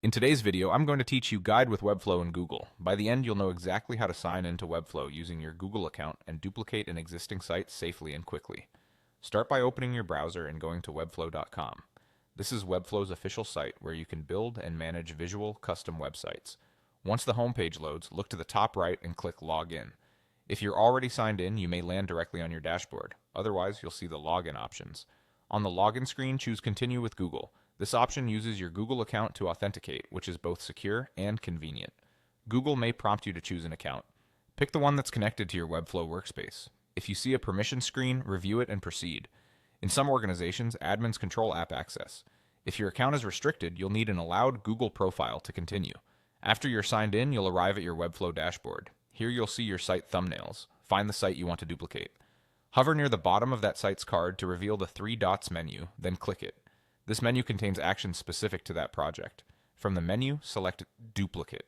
In today's video, I'm going to teach you Guide with Webflow in Google. By the end, you'll know exactly how to sign into Webflow using your Google account and duplicate an existing site safely and quickly. Start by opening your browser and going to webflow.com. This is Webflow's official site where you can build and manage visual, custom websites. Once the homepage loads, look to the top right and click Login. If you're already signed in, you may land directly on your dashboard. Otherwise, you'll see the login options. On the login screen, choose Continue with Google. This option uses your Google account to authenticate, which is both secure and convenient. Google may prompt you to choose an account. Pick the one that's connected to your Webflow workspace. If you see a permission screen, review it and proceed. In some organizations, admins control app access. If your account is restricted, you'll need an allowed Google profile to continue. After you're signed in, you'll arrive at your Webflow dashboard. Here you'll see your site thumbnails. Find the site you want to duplicate. Hover near the bottom of that site's card to reveal the three dots menu, then click it. This menu contains actions specific to that project. From the menu, select Duplicate.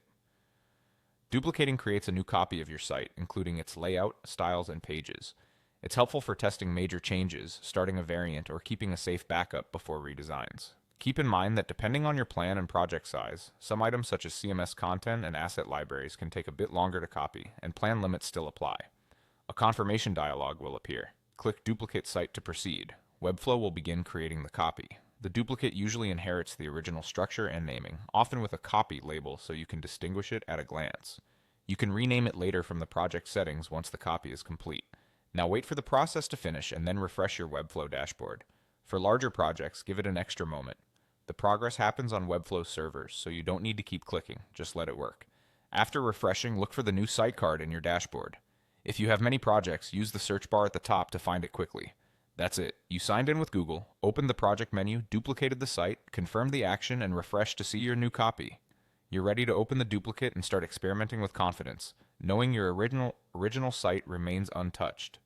Duplicating creates a new copy of your site, including its layout, styles, and pages. It's helpful for testing major changes, starting a variant, or keeping a safe backup before redesigns. Keep in mind that depending on your plan and project size, some items such as CMS content and asset libraries can take a bit longer to copy, and plan limits still apply. A confirmation dialog will appear. Click Duplicate Site to proceed. Webflow will begin creating the copy. The duplicate usually inherits the original structure and naming, often with a copy label so you can distinguish it at a glance. You can rename it later from the project settings once the copy is complete. Now wait for the process to finish and then refresh your Webflow dashboard. For larger projects, give it an extra moment. The progress happens on Webflow servers, so you don't need to keep clicking, just let it work. After refreshing, look for the new site card in your dashboard. If you have many projects, use the search bar at the top to find it quickly. That's it. You signed in with Google, opened the project menu, duplicated the site, confirmed the action, and refreshed to see your new copy. You're ready to open the duplicate and start experimenting with confidence, knowing your original site remains untouched.